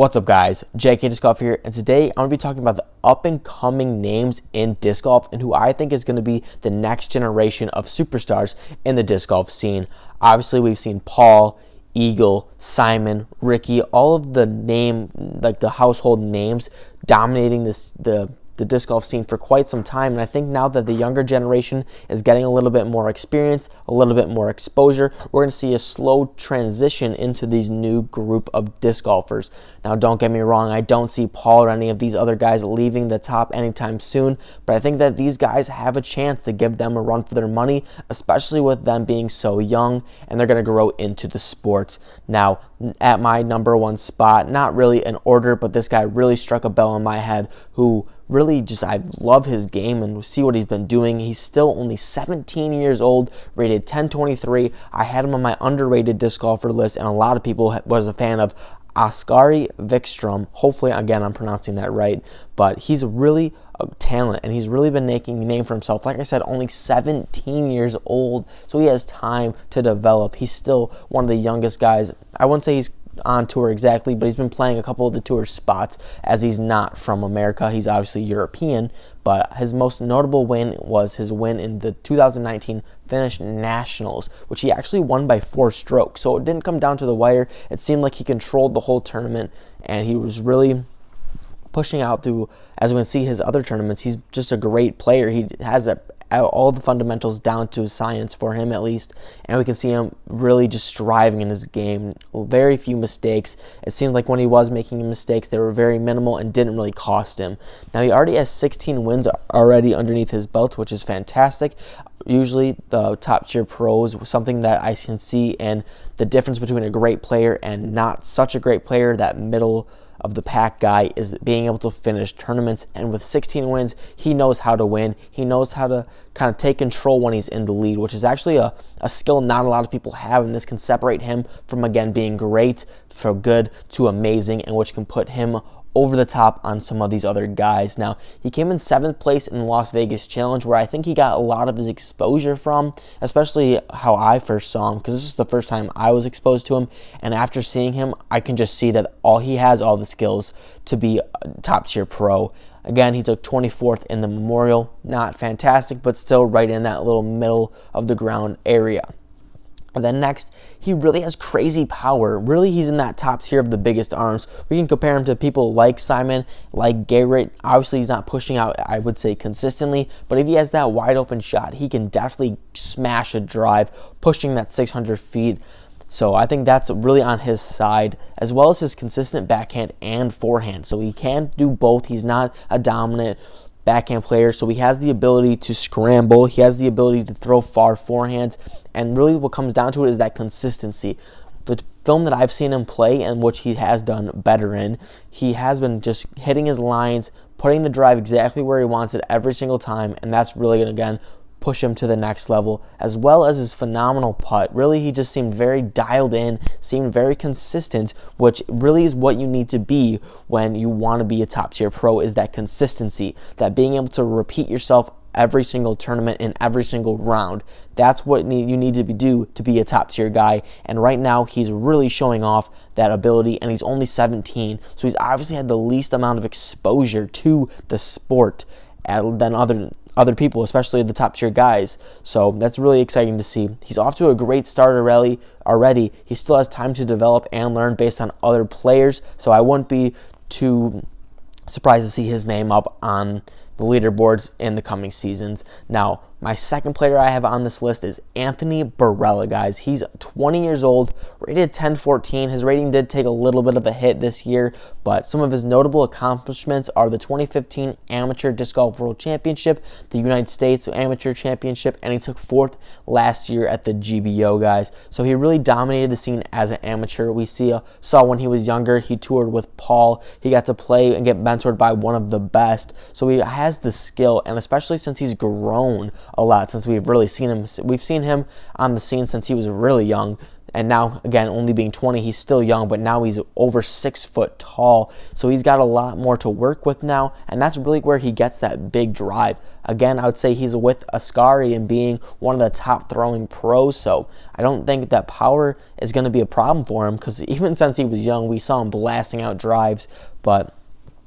What's up, guys? JK Disc Golf here, and today I'm going to be talking about the up-and-coming names in disc golf and who I think is going to be the next generation of superstars in the disc golf scene. Obviously, we've seen Paul, Eagle, Simon, Ricky, all of the household names dominating the disc golf scene for quite some time, and I think now that the younger generation is getting a little bit more experience, a little bit more exposure, we're going to see a slow transition into these new group of disc golfers. Now, don't get me wrong, I don't see Paul or any of these other guys leaving the top anytime soon, but I think that these guys have a chance to give them a run for their money, especially with them being so young, and they're going to grow into the sport. Now, at my number one spot, not really in order, but this guy really struck a bell in my head, who really I love his game and see what he's been doing. He's still only 17 years old, rated 1023. I had him on my underrated disc golfer list, and a lot of people was a fan of Oskari Vikström. Hopefully, again, I'm pronouncing that right, but he's really a talent, and he's really been making a name for himself. Like I said, only 17 years old, so he has time to develop. He's still one of the youngest guys. I wouldn't say he's on tour exactly, but he's been playing a couple of the tour spots, as he's not from America. He's obviously European, but his most notable win was his win in the 2019 Finnish Nationals, which he actually won by 4 strokes. So it didn't come down to the wire. It seemed like he controlled the whole tournament, and he was really pushing out through, as we can see, his other tournaments. He's just a great player. He has all the fundamentals down to science for him, at least, and we can see him really just striving in his game. Very few mistakes. It seemed like when he was making mistakes, they were very minimal and didn't really cost him. Now, he already has 16 wins already underneath his belt, which is fantastic. Usually the top tier pros, something that I can see, and the difference between a great player and not such a great player, that middle of the pack guy, is being able to finish tournaments. And with 16 wins, he knows how to win. He knows how to kind of take control when he's in the lead, which is actually a skill not a lot of people have, and this can separate him from, again, being great, from good to amazing, and which can put him over the top on some of these other guys. Now, he came in 7th place in the Las Vegas Challenge, where I think he got a lot of his exposure from, especially how I first saw him, because this is the first time I was exposed to him, and after seeing him, I can just see that he has all the skills to be a top-tier pro. Again, he took 24th in the Memorial. Not fantastic, but still right in that little middle of the ground area. And then next, he really has crazy power. Really, he's in that top tier of the biggest arms. We can compare him to people like Simon, like Garrett. Obviously, he's not pushing out, I would say, consistently, but if he has that wide open shot, he can definitely smash a drive, pushing that 600 feet. So I think that's really on his side, as well as his consistent backhand and forehand. So he can do both. He's not a dominant backhand player, so he has the ability to scramble. He has the ability to throw far forehands, and really what comes down to it is that consistency. The film that I've seen him play, and which he has done better in, he has been just hitting his lines, putting the drive exactly where he wants it every single time, and that's really going to, again, push him to the next level, as well as his phenomenal putt. Really, he just seemed very dialed in, seemed very consistent, which really is what you need to be when you want to be a top-tier pro, is that consistency, that being able to repeat yourself every single tournament in every single round. That's what you need to do to be a top-tier guy, and right now he's really showing off that ability, and he's only 17, so he's obviously had the least amount of exposure to the sport than other people, especially the top tier guys. So that's really exciting to see. He's off to a great start already. He still has time to develop and learn based on other players, so I wouldn't be too surprised to see his name up on the leaderboards in the coming seasons. Now, my second player I have on this list is Anthony Barela, guys. He's 20 years old, rated 1014. His rating did take a little bit of a hit this year, but some of his notable accomplishments are the 2015 Amateur Disc Golf World Championship, the United States Amateur Championship, and he took 4th last year at the GBO, guys. So he really dominated the scene as an amateur. We saw when he was younger, he toured with Paul. He got to play and get mentored by one of the best. So he has the skill, and especially since he's grown a lot since we've really seen him. We've seen him on the scene since he was really young, And now, again, only being 20, he's still young, but now he's over 6 foot tall. So he's got a lot more to work with now, and that's really where he gets that big drive. Again, I would say he's with Ascari and being one of the top throwing pros, so I don't think that power is going to be a problem for him, because even since he was young, we saw him blasting out drives, but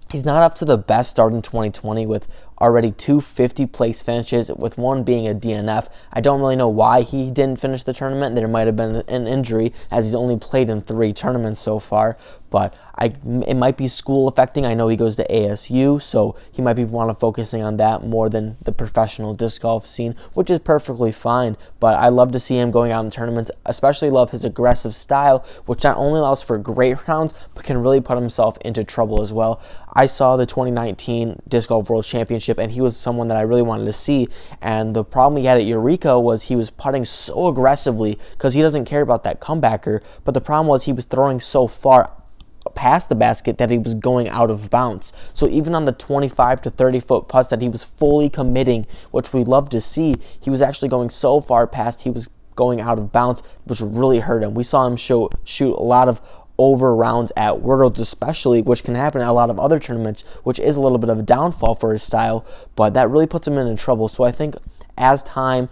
he's not up to the best start in 2020 with already 2 50-place finishes, with one being a DNF. I don't really know why he didn't finish the tournament. There might have been an injury, as he's only played in 3 tournaments so far, but it might be school affecting. I know he goes to ASU, so he might be focusing on that more than the professional disc golf scene, which is perfectly fine. But I love to see him going out in tournaments, especially love his aggressive style, which not only allows for great rounds, but can really put himself into trouble as well. I saw the 2019 Disc Golf World Championship, and he was someone that I really wanted to see. And the problem he had at Eureka was he was putting so aggressively because he doesn't care about that comebacker. But the problem was he was throwing so far past the basket that he was going out of bounds. So even on the 25 to 30 foot putts that he was fully committing, which we love to see, he was actually going so far past he was going out of bounds, which really hurt him. We saw him shoot a lot of over rounds at Worlds especially, which can happen at a lot of other tournaments, which is a little bit of a downfall for his style, but that really puts him in trouble. So I think as time,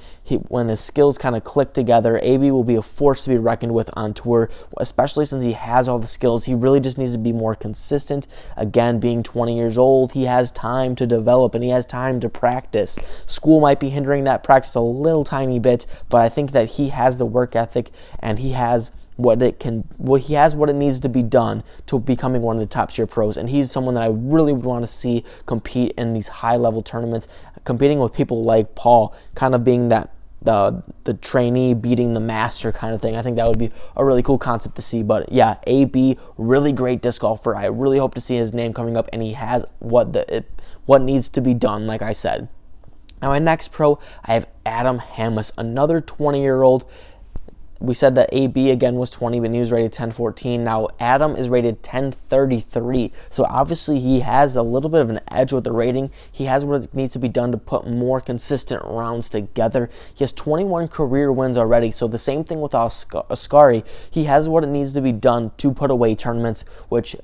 when his skills kind of click together, AB will be a force to be reckoned with on tour, especially since he has all the skills. He really just needs to be more consistent. Again, being 20 years old, he has time to develop and he has time to practice. School might be hindering that practice a little tiny bit, but I think that he has the work ethic and he has what it needs to be done to becoming one of the top tier pros, and he's someone that I really would want to see compete in these high level tournaments, competing with people like Paul, kind of being that the trainee beating the master kind of thing. I think that would be a really cool concept to see. But yeah, AB, really great disc golfer. I really hope to see his name coming up, and he has what needs to be done, like I said. Now my next pro, I have Adam Hammes, another 20-year-old. We said that AB again was 20, but he was rated 1014. Now Adam is rated 1033. So obviously he has a little bit of an edge with the rating. He has what needs to be done to put more consistent rounds together. He has 21 career wins already. So the same thing with Ascari. He has what it needs to be done to put away tournaments, which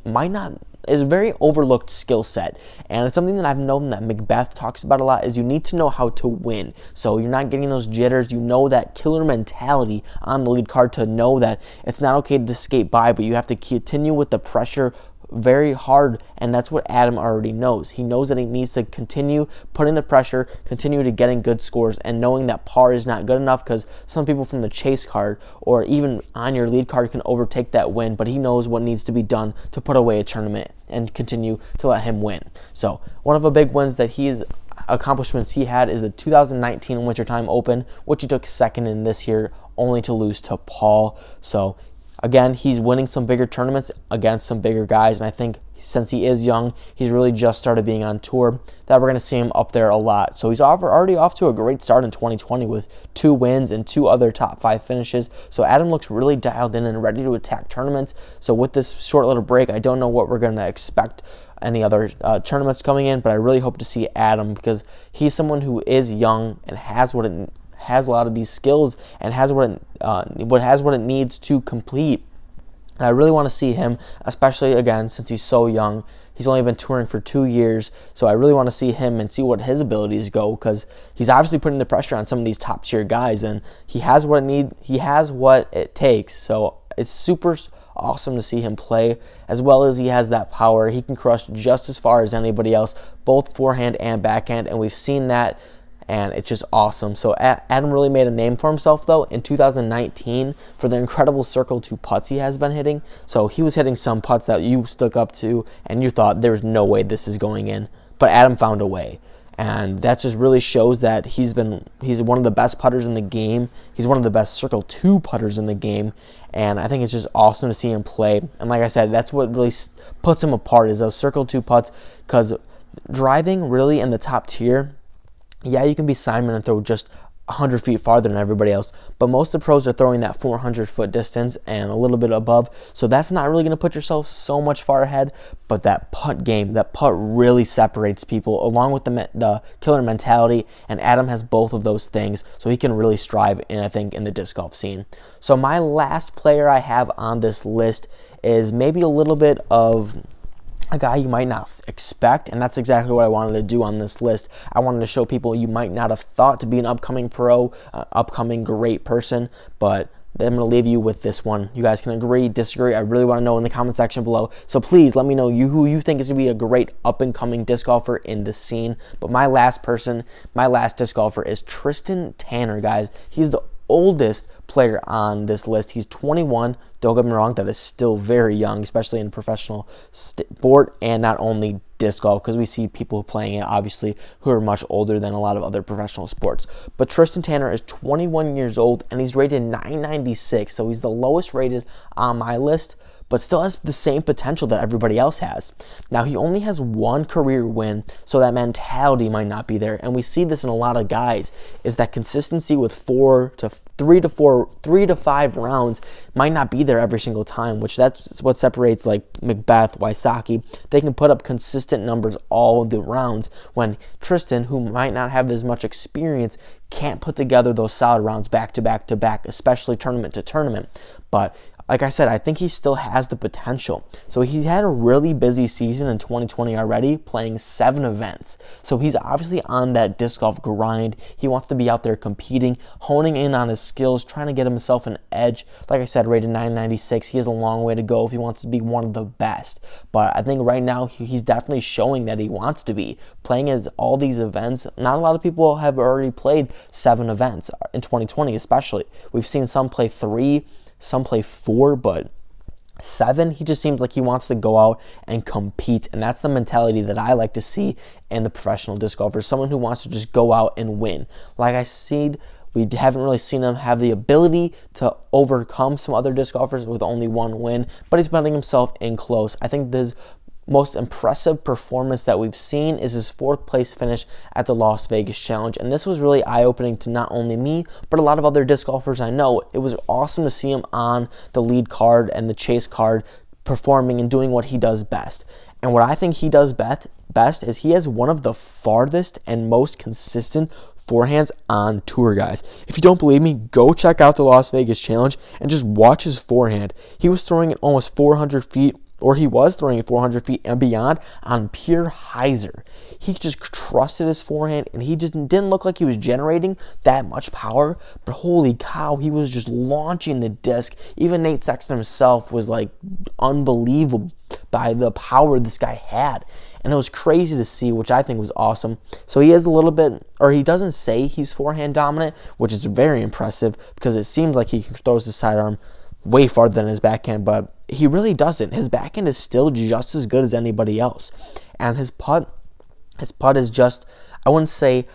is a very overlooked skill set, and it's something that I've known that Macbeth talks about a lot, is you need to know how to win. So you're not getting those jitters, you know, that killer mentality on the lead card, to know that it's not okay to skate by, but you have to continue with the pressure very hard, and that's what Adam already knows. He knows that he needs to continue putting the pressure, continue to getting good scores, and knowing that par is not good enough, because some people from the chase card or even on your lead card can overtake that win, but he knows what needs to be done to put away a tournament and continue to let him win. So one of the big wins that accomplishments he had is the 2019 Wintertime Open, which he took second in this year, only to lose to Paul. So again, he's winning some bigger tournaments against some bigger guys, and I think since he is young, he's really just started being on tour, that we're going to see him up there a lot. So he's already off to a great start in 2020 with 2 wins and 2 other top 5 finishes. So Adam looks really dialed in and ready to attack tournaments. So with this short little break, I don't know what we're going to expect any other tournaments coming in, but I really hope to see Adam, because he's someone who is young and has a lot of these skills and has what it needs to complete. And I really want to see him, especially again since he's so young. He's only been touring for 2 years, so I really want to see him and see what his abilities go, because he's obviously putting the pressure on some of these top tier guys, and he has what it takes. So it's super awesome to see him play, as well as he has that power. He can crush just as far as anybody else, both forehand and backhand, and we've seen that, and it's just awesome. So Adam really made a name for himself, though, in 2019 for the incredible circle 2 putts he has been hitting. So he was hitting some putts that you stuck up to, and you thought there's no way this is going in, but Adam found a way. And that just really shows that he's one of the best putters in the game. He's one of the best circle 2 putters in the game, and I think it's just awesome to see him play. And like I said, that's what really puts him apart, is those circle 2 putts, because driving really in the top tier, yeah, you can be Simon and throw just 100 feet farther than everybody else, but most of the pros are throwing that 400-foot distance and a little bit above, so that's not really going to put yourself so much far ahead. But that putt game, that putt really separates people, along with the killer mentality, and Adam has both of those things, so he can really strive in, I think, in the disc golf scene. So my last player I have on this list is maybe a little bit of a guy you might not expect, and that's exactly what I wanted to do on this list. I wanted to show people you might not have thought to be an upcoming pro, upcoming great person, but I'm going to leave you with this one. You guys can agree, disagree. I really want to know in the comment section below. So please let me know who you think is going to be a great up-and-coming disc golfer in the scene. But my last disc golfer is Tristan Tanner, guys. He's the oldest player on this list. He's 21. Don't get me wrong, that is still very young, especially in professional sport, and not only disc golf, because we see people playing it, obviously, who are much older than a lot of other professional sports. But Tristan Tanner is 21 years old, and he's rated 996, so he's the lowest rated on my list, but still has the same potential that everybody else has. Now, he only has one career win, so that mentality might not be there. And we see this in a lot of guys, is that consistency with 3 to 5 rounds might not be there every single time, which that's what separates like McBeth, Wysocki. They can put up consistent numbers all the rounds, when Tristan, who might not have as much experience, can't put together those solid rounds back to back to back, especially tournament to tournament. But like I said, I think he still has the potential. So he's had a really busy season in 2020 already, playing 7 events. So he's obviously on that disc golf grind. He wants to be out there competing, honing in on his skills, trying to get himself an edge. Like I said, rated 996. He has a long way to go if he wants to be one of the best. But I think right now he's definitely showing that he wants to be playing at all these events. Not a lot of people have already played 7 events in 2020, especially. We've seen some play 3, some play 4, but 7, he just seems like he wants to go out and compete, and that's the mentality that I like to see in the professional disc golfer, someone who wants to just go out and win. Like I said, we haven't really seen him have the ability to overcome some other disc golfers with only 1 win, but he's putting himself in close. I think this most impressive performance that we've seen is his 4th place finish at the Las Vegas Challenge, and this was really eye-opening to not only me, but a lot of other disc golfers I know. It was awesome to see him on the lead card and the chase card performing and doing what he does best. And what I think he does best is he has one of the farthest and most consistent forehands on tour, guys. If you don't believe me, go check out the Las Vegas Challenge and just watch his forehand. He was throwing it almost 400 feet, or he was throwing it 400 feet and beyond on pure hyzer. He just trusted his forehand, and he just didn't look like he was generating that much power, but holy cow, he was just launching the disc. Even Nate Sexton himself was like unbelievable by the power this guy had. And it was crazy to see, which I think was awesome. So he is a little bit, or he doesn't say he's forehand dominant, which is very impressive because it seems like he throws the sidearm way farther than his backhand, but he really doesn't. His backhand is still just as good as anybody else. And his putt is just, I wouldn't say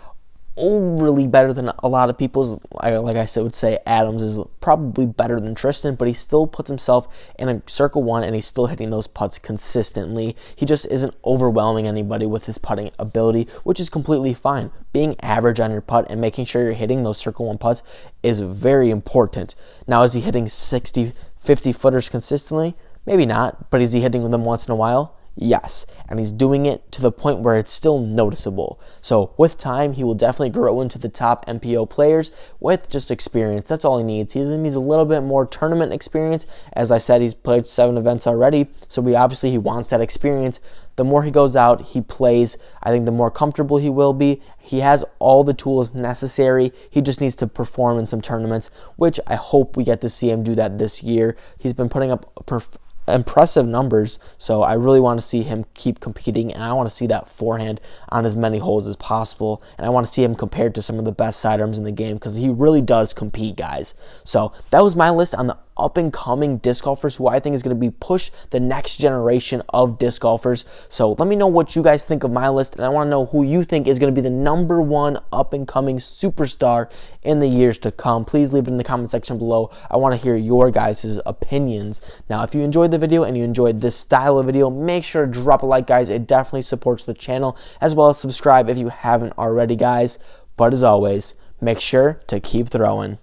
overly better than a lot of people's. Like I said, would say Adams is probably better than Tristan, but he still puts himself in a circle 1, and he's still hitting those putts consistently. He just isn't overwhelming anybody with his putting ability, which is completely fine. Being average on your putt and making sure you're hitting those circle 1 putts is very important. Now, is he hitting 60, 50 footers consistently? Maybe not, but is he hitting them once in a while? Yes, and he's doing it to the point where it's still noticeable. So with time, he will definitely grow into the top MPO players with just experience. That's all he needs. He needs a little bit more tournament experience. As I said, he's played 7 events already, so he wants that experience. The more he goes out, he plays, I think the more comfortable he will be. He has all the tools necessary. He just needs to perform in some tournaments, which I hope we get to see him do that this year. He's been putting up impressive numbers, so I really want to see him keep competing, and I want to see that forehand on as many holes as possible, and I want to see him compared to some of the best sidearms in the game, because he really does compete, guys. So that was my list on the up-and-coming disc golfers who I think is going to be push the next generation of disc golfers. So let me know what you guys think of my list, and I want to know who you think is going to be the #1 up-and-coming superstar in the years to come. Please leave it in the comment section below. I want to hear your guys' opinions. Now, if you enjoyed the video and you enjoyed this style of video, make sure to drop a like, guys. It definitely supports the channel, as well as subscribe if you haven't already, guys. But as always, make sure to keep throwing.